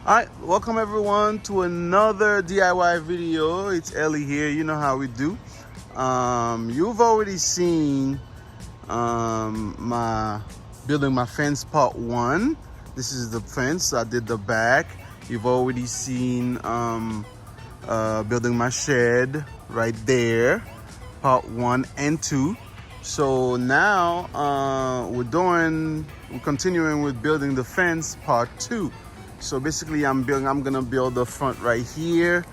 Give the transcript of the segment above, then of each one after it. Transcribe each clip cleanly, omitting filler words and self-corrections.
Alright, welcome everyone to another DIY video. It's Ellie here. You know how we do. You've already seen my building my fence part 1. This is the fence. I did the back. You've already seen building my shed right there, part 1 and 2. So now we're continuing with building the fence part 2. So basically I'm gonna build the front right here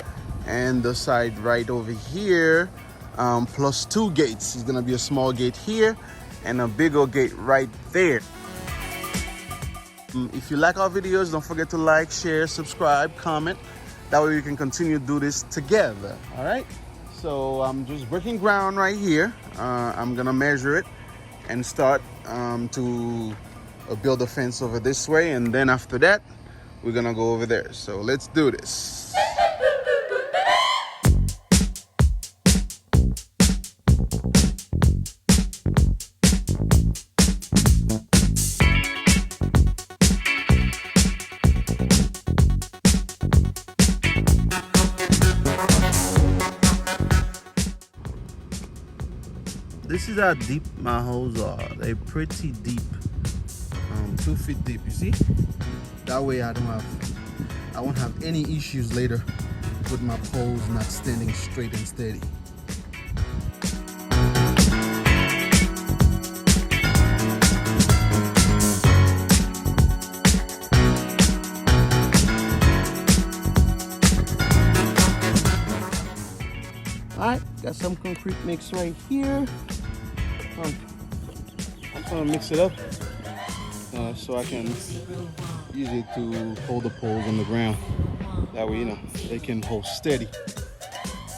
and the side right over here, plus 2 gates. It's gonna be a small gate here and a bigger gate right there. If you like our videos, don't forget to like, share, subscribe, comment. That way we can continue to do this together, all right? So I'm just breaking ground right here. I'm gonna measure it and start to build a fence over this way, and then after that, we're gonna go over there. So let's do this. This is how deep my holes are. They're pretty deep, 2 feet deep, you see? That way I won't have any issues later with my poles not standing straight and steady. Alright, got some concrete mix right here. I'm gonna mix it up so I can use it to hold the poles on the ground. That way, you know, they can hold steady.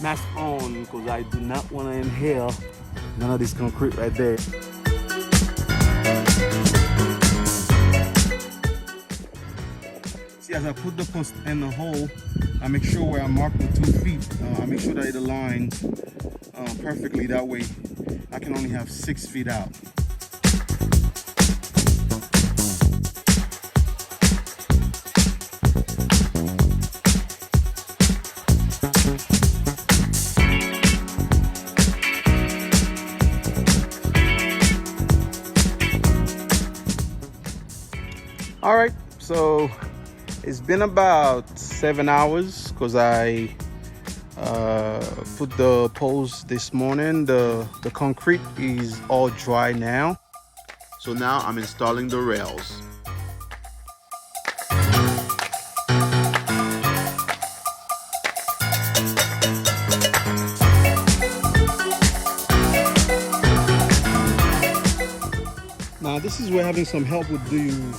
Mask on, because I do not want to inhale none of this concrete right there. See, as I put the post in the hole, I make sure where I mark the 2 feet, I make sure that it aligns perfectly. That way, I can only have 6 feet out. All right, so it's been about 7 hours because I put the poles this morning. The concrete is all dry now. So now I'm installing the rails. Now this is where having some help would do you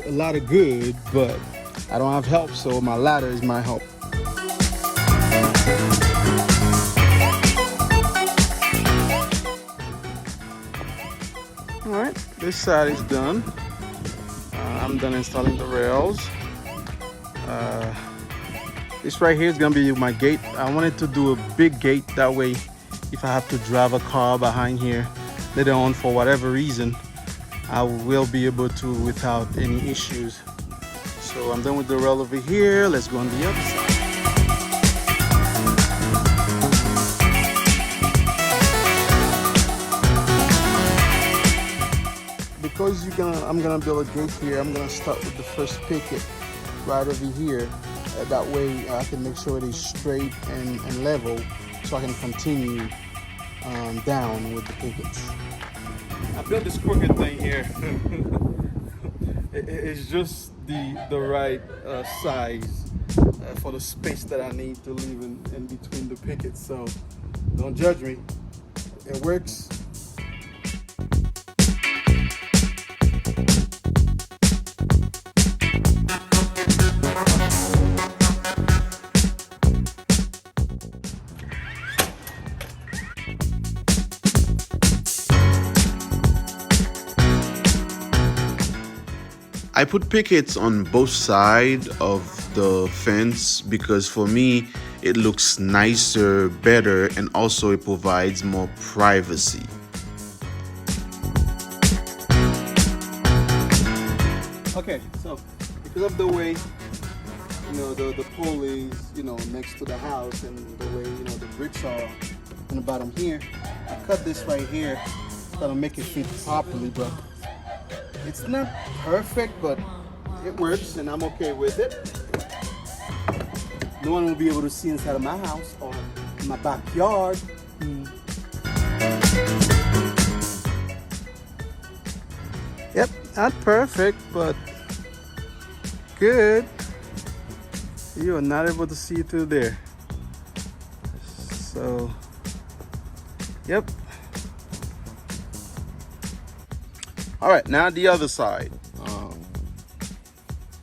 a lot of good, but I don't have help, so my ladder is my help. All right, this side is done. I'm done installing the rails. This right here is gonna be my gate. I wanted to do a big gate, that way if I have to drive a car behind here later on for whatever reason, I will be able to without any issues. So I'm done with the rail over here. Let's go on the other side. Because I'm gonna build a gate here, I'm gonna start with the first picket right over here. That way I can make sure it is straight and level, so I can continue down with the pickets. I built this crooked thing here. It's just the right size for the space that I need to leave in between the pickets. So don't judge me. It works. I put pickets on both sides of the fence because for me it looks nicer, better, and also it provides more privacy. Okay, so because of the way the pole is, next to the house, and the way, the bricks are on the bottom here. I cut this right here, try to make it fit properly, but it's not perfect, but it works, and I'm okay with it. No one will be able to see inside of my house or in my backyard. Yep, not perfect, but good. You are not able to see through there. So, yep. All right, now the other side.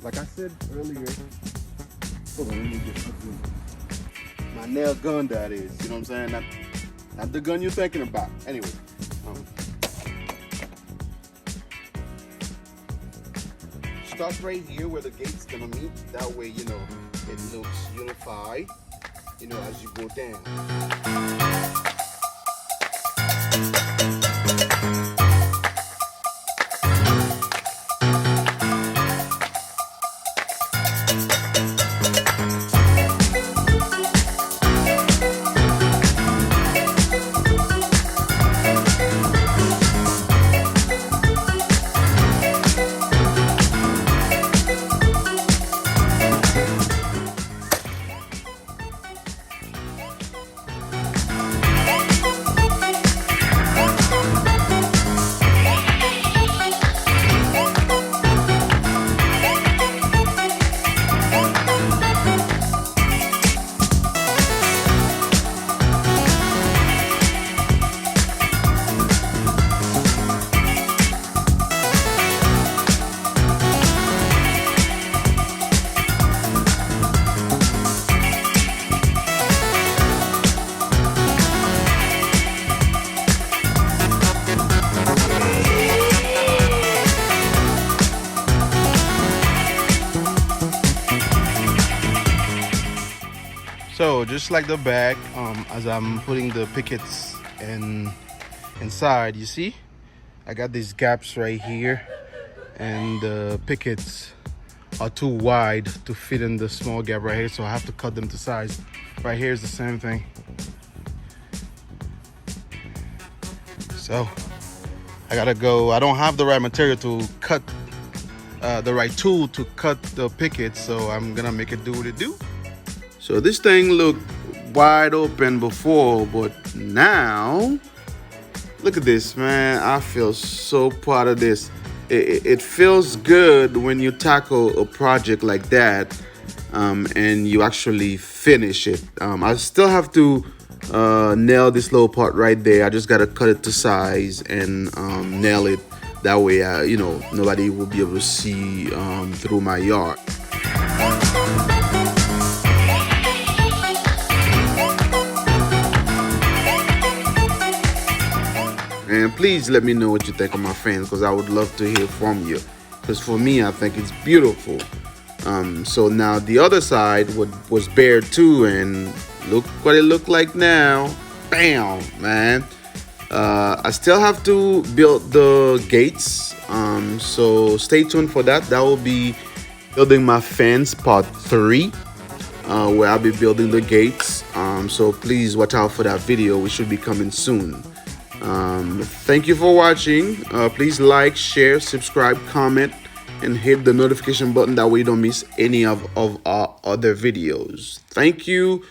Like I said earlier, hold on, let me get my nail gun, that is. You know what I'm saying? Not the gun you're thinking about. Anyway. Start right here where the gate's gonna meet. That way, it looks unified, as you go down. So just like the back, as I'm putting the pickets inside, you see, I got these gaps right here, and the pickets are too wide to fit in the small gap right here, so I have to cut them to size. Right here is the same thing. So I gotta go. I don't have the right material to cut, the right tool to cut the pickets, so I'm gonna make it do what it do. So this thing looked wide open before, but now, look at this, man. I feel so proud of this. It feels good when you tackle a project like that, and you actually finish it. I still have to nail this little part right there. I just gotta cut it to size and nail it. That way, nobody will be able to see through my yard. And please let me know what you think of my fans, because I would love to hear from you. Because for me, I think it's beautiful. So now the other side was bare too, and look what it looked like now. Bam, man. I still have to build the gates. So stay tuned for that. That will be building my fence part 3. Where I'll be building the gates. So please watch out for that video. We should be coming soon. Thank you for watching. Please like, share, subscribe, comment, and hit the notification button. That way you don't miss any of our other videos. Thank you.